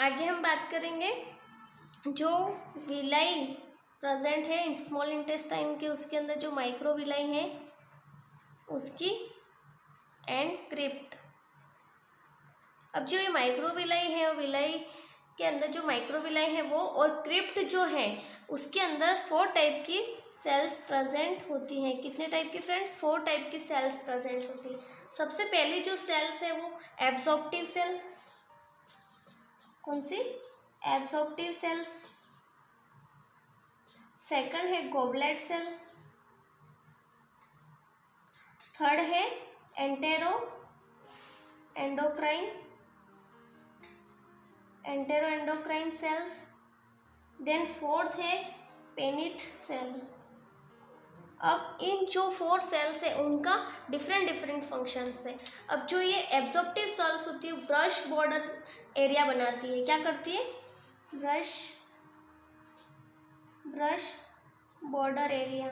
आगे हम बात करेंगे जो विलाई प्रेजेंट है स्मॉल इंटेस्टाइन के, उसके अंदर जो माइक्रो विलाई है उसकी एंड क्रिप्ट। अब जो ये माइक्रो विलाई है और विलाई के अंदर जो माइक्रो विलाई है वो और क्रिप्ट जो है उसके अंदर 4 टाइप की सेल्स प्रेजेंट होती हैं। कितने टाइप की फ्रेंड्स? 4 टाइप की सेल्स प्रेजेंट होती है। सबसे पहली जो सेल्स है वो एब्जॉर्प्टिव सेल्स। कौन सी? Absorptive cells. सेकंड है गॉबलेट सेल। थर्ड है entero endocrine cells. Then fourth है पेनिथ सेल। अब इन जो 4 सेल्स है उनका डिफरेंट फंक्शंस है। अब जो ये एब्जॉर्प्टिव सेल्स होती है ब्रश बॉर्डर एरिया बनाती है। क्या करती है? ब्रश बॉर्डर एरिया,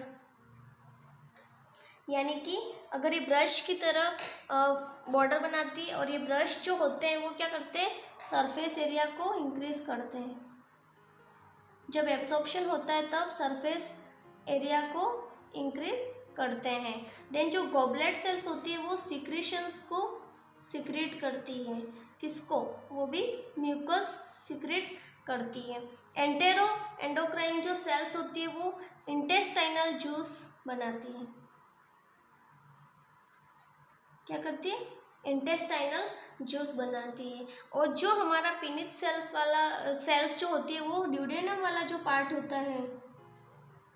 यानी कि अगर ये ब्रश की तरह बॉर्डर बनाती है और ये ब्रश जो होते हैं वो क्या करते हैं? सरफेस एरिया को इंक्रीज करते हैं। जब एब्जॉर्प्शन होता है तब सरफेस एरिया को इंक्रीज करते हैं। देन जो गॉबलेट सेल्स होती है वो सिक्रीशंस को सिक्रेट करती है। किसको? वो भी म्यूकस सिक्रेट करती है। एंडोक्राइन जो सेल्स होती है वो इंटेस्टाइनल जूस बनाती है। क्या करती है? इंटेस्टाइनल जूस बनाती है। और जो हमारा पिनिथ सेल्स जो होती है वो ड्यूडेनम वाला जो पार्ट होता है,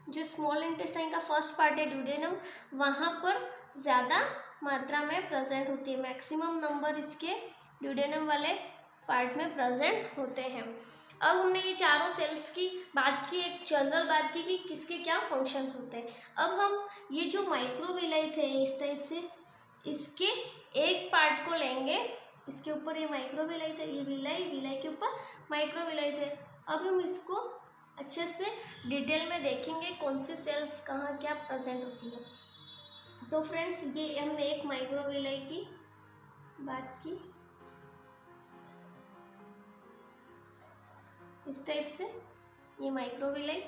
जो स्मॉल इंटेस्टाइन का फर्स्ट पार्ट है ड्यूडेनम, वहाँ पर ज़्यादा मात्रा में प्रेजेंट होती है। मैक्सिमम नंबर इसके ड्यूडेनम वाले पार्ट में प्रेजेंट होते हैं। अब हमने ये चारों सेल्स की बात की, एक जनरल बात की कि किसके क्या फंक्शंस होते हैं। अब हम ये जो माइक्रोविलाई थे इस टाइप से, इसके एक पार्ट को लेंगे। इसके ऊपर ये माइक्रोविलाई थे, ये विलाई के ऊपर माइक्रोविलाई थे। अब हम इसको अच्छे से डिटेल में देखेंगे कौन सी सेल्स कहाँ क्या प्रेजेंट होती है। तो फ्रेंड्स ये हमने एक माइक्रोविलाई की बात की इस टाइप से, ये माइक्रोविलाई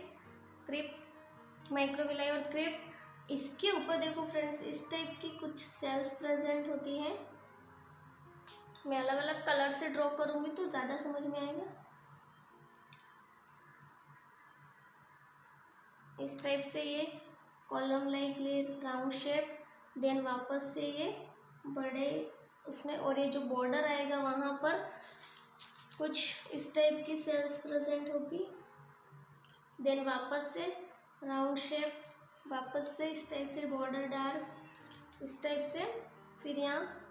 और क्रिप्ट। इसके ऊपर देखो फ्रेंड्स इस टाइप की कुछ सेल्स प्रेजेंट होती हैं। मैं अलग अलग कलर से ड्रॉ करूंगी तो ज़्यादा समझ में आएगा। इस टाइप से ये कॉलम लाइक ये राउंड शेप, देन वापस से ये बड़े उसमें, और ये जो बॉर्डर आएगा वहाँ पर कुछ इस टाइप की सेल्स प्रेजेंट होगी। देन वापस से राउंड शेप, वापस से इस टाइप से बॉर्डर डार्क इस टाइप से, फिर यहाँ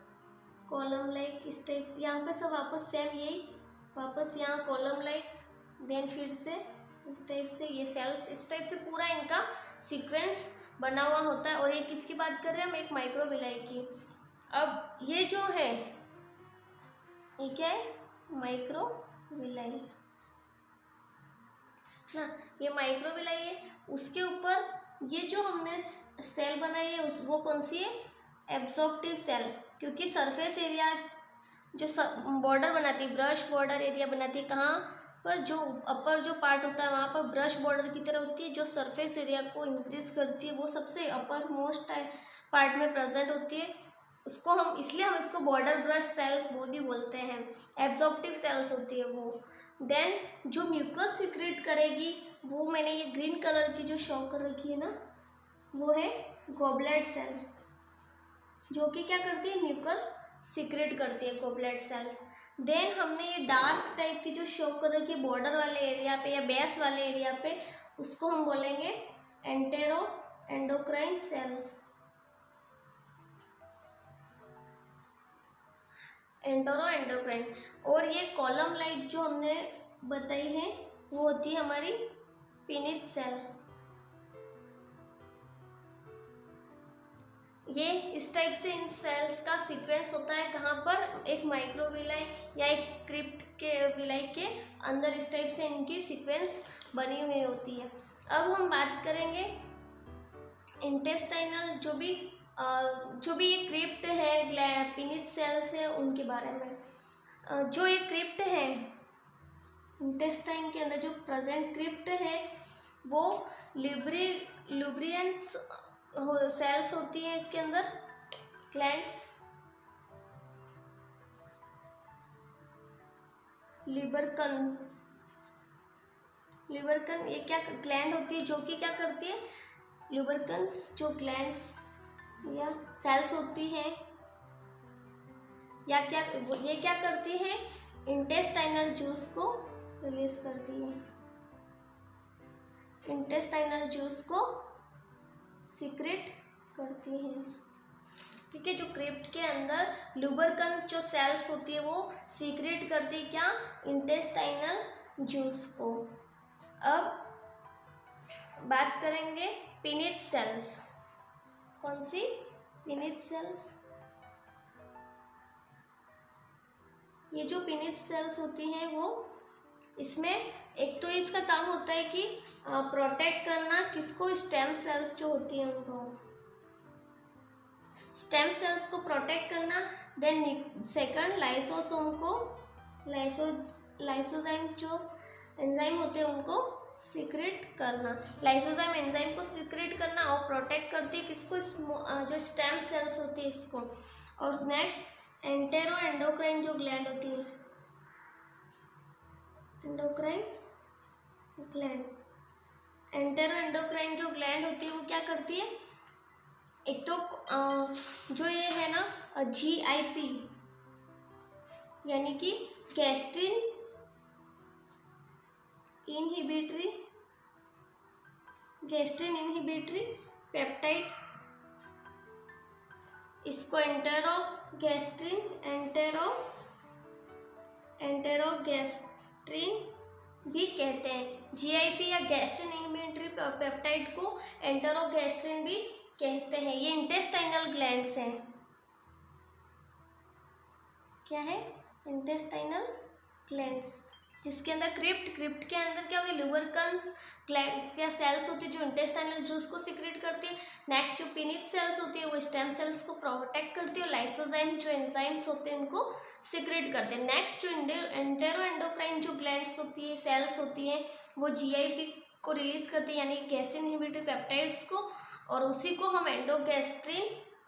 कॉलम लाइक इस टाइप से, यहाँ पे सब वापस सेम यही, वापस यहाँ कॉलम लाइक, देन फिर से इस टाइप से ये सेल्स, इस टाइप से पूरा इनका सीक्वेंस बना हुआ होता है। और ये किसकी बात कर रहे हैं हम? एक माइक्रोविलाई की। अब ये जो है ये क्या है? माइक्रोविलाई ना, ये माइक्रोविलाई है। उसके ऊपर ये जो हमने सेल बनाई है वो कौन सी है? एब्जॉर्प्टिव सेल, क्योंकि सरफेस एरिया जो बॉर्डर बनाती है, ब्रश बॉर्डर एरिया बनाती है, कहाँ पर? जो अपर जो पार्ट होता है वहाँ पर ब्रश बॉर्डर की तरह होती है, जो सरफेस एरिया को इंक्रीज करती है, वो सबसे अपर मोस्ट पार्ट में प्रेजेंट होती है। उसको हम इसलिए हम इसको बॉर्डर ब्रश सेल्स वो भी बोलते हैं। एब्जॉर्प्टिव सेल्स होती है वो। देन जो म्यूकस सिक्रेट करेगी वो मैंने ये ग्रीन कलर की जो शो कर रखी है ना, वो है गॉबलेट सेल, जो कि क्या करती है? म्यूकस सिक्रेट करती है गॉबलेट सेल्स। देन हमने ये डार्क टाइप की जो शो कर रखी है बॉर्डर वाले एरिया पे या बेस वाले एरिया पे, उसको हम बोलेंगे एंडोक्राइन सेल्स। एंडोक्राइन। और ये कॉलम लाइक जो हमने बताई है वो होती है हमारी पिनिथ सेल। ये इस टाइप से इन सेल्स का सीक्वेंस होता है। कहाँ पर? एक माइक्रोविलाई या एक क्रिप्ट के विलाई के अंदर इस टाइप से इनकी सीक्वेंस बनी हुई होती है। अब हम बात करेंगे इंटेस्टाइनल जो भी ये क्रिप्ट है, पिनिथ सेल्स है, उनके बारे में। जो ये क्रिप्ट है इंटेस्टाइन के अंदर जो प्रेजेंट क्रिप्ट है वो लुब्रियंस सेल्स होती हैं इसके अंदर, ग्लैंड्स, लिबरकन ये क्या ग्लैंड होती है जो कि क्या करती है, लुब्रिकेंट्स जो ग्लैंड्स या सेल्स होती हैं या ये क्या करती है, इंटेस्टाइनल जूस को रिलीज करती है, इंटेस्टाइनल जूस को सीक्रेट करती है। ठीक है, जो क्रिप्ट के अंदर लुब्रिकेंट जो सेल्स होती है वो सीक्रेट करती है क्या, इंटेस्टाइनल जूस को। अब बात करेंगे पिनिथ सेल्स। कौन सी, पिनिथ सेल्स। ये जो पिनिथ सेल्स होती हैं वो, इसमें एक तो इसका काम होता है कि प्रोटेक्ट करना किसको, स्टेम सेल्स जो होती हैं उनको, स्टेम सेल्स को प्रोटेक्ट करना। देन सेकंड लाइसोसोम को, लाइसोजाइम्स जो एंजाइम होते हैं उनको सीक्रेट करना, लाइसोजाइम एंजाइम को सीक्रेट करना और प्रोटेक्ट करती है किसको, जो स्टेम सेल्स होती है इसको। और नेक्स्ट एंटेरो एंडोक्राइन जो ग्लैंड होती है, एंडोक्राइन ग्लैंड, एंटेरो एंडोक्राइन जो ग्लैंड होती है वो क्या करती है, एक तो जो ये है ना GIP यानी कि गैस्ट्रिन इनहिबिटरी पेप्टाइड, इसको एंटेरोगैस्ट्रिन भी कहते हैं। GIP या गैस्ट्रिन इनहिबिटरी पेप्टाइड को एंटेरोगैस्ट्रिन भी कहते हैं। ये इंटेस्टाइनल ग्लैंड्स हैं। क्या है, इंटेस्टाइनल ग्लैंड्स, जिसके अंदर क्रिप्ट के अंदर क्या होगी, लुब्रिकेंट्स ग्लैंड्स या सेल्स होती है जो इंटेस्टाइनल जूस को सीक्रेट करती है। नेक्स्ट जो पिनिथ सेल्स होती है वो स्टेम सेल्स को प्रोटेक्ट करती है और लाइसोजाइम जो एंजाइम्स होते हैं उनको सीक्रेट करते हैं। नेक्स्ट जो एंटेरो एंडोक्राइन जो ग्लैंड्स होती है, सेल्स होती हैं, वो GIP को रिलीज करती है यानी गैस्ट्रिन इनहिबिटरी पेप्टाइड्स को, और उसी को हम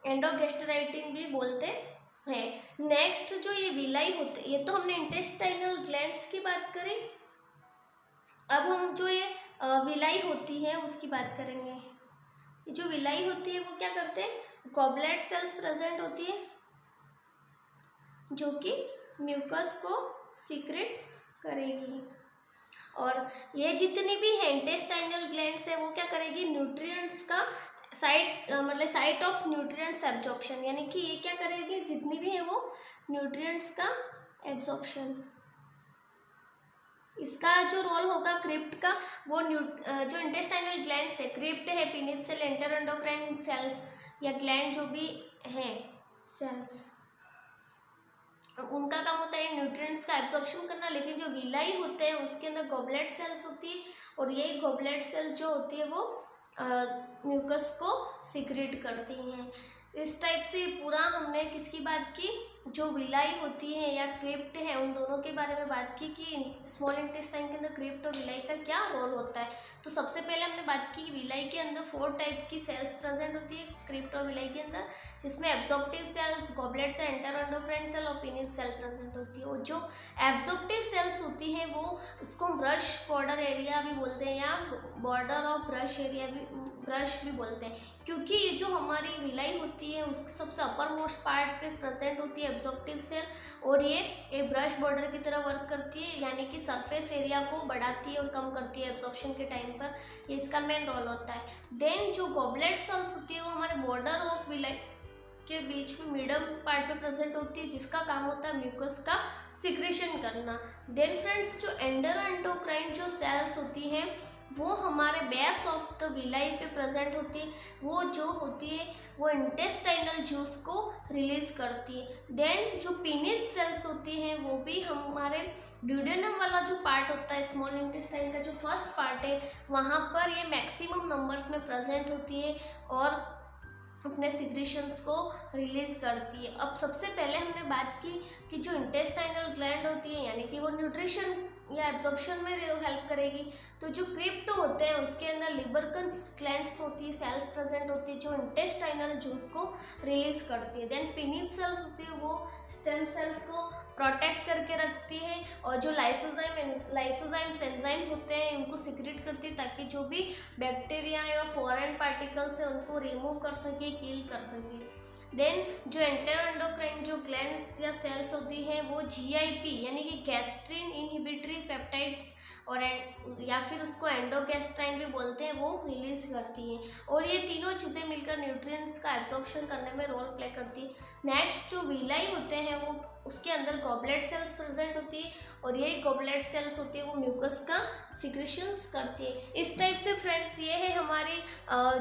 एंडोगैस्ट्राइटिन भी बोलते हैं। नेक्स्ट जो ये विलाई होते हैं, ये तो हमने इंटेस्टाइनल ग्लैंड्स की बात करी। अब हम जो ये विलाई होती है उसकी बात करेंगे। ये जो विलाई होती है वो क्या करते हैं, गॉबलेट सेल्स प्रेजेंट होती है जो कि म्यूकस को सीक्रेट करेगी, और ये जितनी भी है इंटेस्टाइनल ग्लैंड्स है वो क्या करेगी, न्यूट्रिएंट्स का साइट ऑफ न्यूट्रिएंट्स एब्जॉर्प्शन, यानी कि ये क्या करेगी, जितनी भी है वो न्यूट्रिएंट्स का एब्जॉर्प्शन। इसका जो रोल होगा क्रिप्ट का, वो जो इंटेस्टाइनल ग्लैंड्स है, क्रिप्ट है, पिनिथ सेल, एंटेरो एंडोक्राइन सेल्स या ग्लैंड जो भी हैं सेल्स, उनका काम होता है न्यूट्रिएंट्स का एब्जॉर्प्शन करना। लेकिन जो विलाई होते हैं उसके अंदर गॉबलेट सेल्स होती है, और ये गॉबलेट सेल जो होती है वो म्यूकस को सीक्रेट करती हैं। इस टाइप से पूरा हमने किसकी बात की, जो विलाई होती है या क्रिप्ट है, उन दोनों के बारे में बात की कि स्मॉल इंटेस्टाइन के अंदर क्रिप्ट और विलाई का क्या रोल होता है। तो सबसे पहले हमने बात की कि विलाई के अंदर 4 टाइप की सेल्स प्रेजेंट होती है क्रिप्ट और विलाई के अंदर, जिसमें absorptive cells, goblet cell, entero endocrine cell और पिनिथ सेल प्रेजेंट होती है। और जो एब्जॉर्प्टिव सेल्स होती है वो इसको ब्रश बॉर्डर एरिया भी बोलते हैं या बॉर्डर और ब्रश भी बोलते हैं, क्योंकि ये जो हमारी विलाई होती है उसके सबसे अपर मोस्ट पार्ट पे प्रेजेंट होती है एब्जॉर्प्टिव सेल, और ये एक ब्रश बॉर्डर की तरह वर्क करती है, यानी कि सरफेस एरिया को बढ़ाती है और कम करती है एब्जॉर्प्शन के टाइम पर, ये इसका मेन रोल होता है। देन जो गॉबलेट सेल्स होती है वो हमारे बॉर्डर ऑफ विलाई के बीच में मिडल पार्ट पे प्रेजेंट होती है, जिसका काम होता है म्यूकस का सिक्रेशन करना। देन फ्रेंड्स, जो एंटेरो एंडोक्राइन जो सेल्स होती हैं वो हमारे बेस ऑफ द विलाई पे प्रेजेंट होती है, वो जो होती है वो इंटेस्टाइनल जूस को रिलीज करती है। देन जो पिनिथ सेल्स होती हैं वो भी हमारे ड्यूडेनम वाला जो पार्ट होता है स्मॉल इंटेस्टाइन का जो फर्स्ट पार्ट है, वहाँ पर ये मैक्सिमम नंबर्स में प्रेजेंट होती है, और अपने सिक्रीशंस को रिलीज करती है। अब सबसे पहले हमने बात की कि जो इंटेस्टाइनल ग्लैंड होती है यानी कि वो न्यूट्रिशन या एब्जॉर्प्शन में हेल्प करेगी। तो जो क्रिप्ट होते हैं उसके अंदर लिबरकंस ग्लैंड्स होती है, सेल्स प्रेजेंट होती है जो इंटेस्टाइनल जूस को रिलीज करती है। देन पिनिक सेल्स होती है वो स्टेम सेल्स को प्रोटेक्ट करके रखती है और जो लाइसोजाइम्स एंजाइम होते हैं उनको सिक्रेट करती है ताकि जो भी बैक्टीरिया या फॉरेन पार्टिकल्स है उनको रिमूव कर सके, किल कर सके। देन जो एंटेरोएंडोक्राइन जो ग्लैंड्स या सेल्स होती हैं वो GIP यानी कि गैस्ट्रिन इनहिबिटरी पेप्टाइड्स और या फिर उसको एंडोगैस्ट्राइन भी बोलते हैं वो रिलीज करती हैं और ये तीनों चीज़ें मिलकर न्यूट्रिएंट्स का एब्जॉर्प्शन करने में रोल प्ले करती है। नेक्स्ट जो विलाई होते हैं वो उसके अंदर गॉबलेट सेल्स प्रेजेंट होती है और यही गॉबलेट सेल्स होती है वो म्यूकस का सिक्रेशंस करती है। इस टाइप से फ्रेंड्स ये है हमारी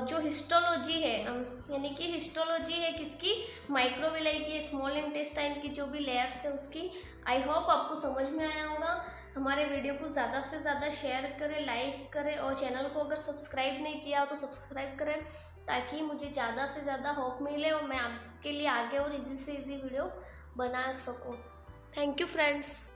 जो हिस्टोलॉजी है यानी कि हिस्टोलॉजी है किसकी, माइक्रोविलाई की, स्मॉल इंटेस्टाइन की जो भी लेयर्स है उसकी। आई होप आपको समझ में आया होगा। हमारे वीडियो को ज़्यादा से ज़्यादा शेयर करें, लाइक करें और चैनल को अगर सब्सक्राइब नहीं किया हो तो सब्सक्राइब करें ताकि मुझे ज़्यादा से ज़्यादा होप मिले और मैं आपके लिए आगे और इजी से इजी वीडियो बना सकूँ। Thank you friends.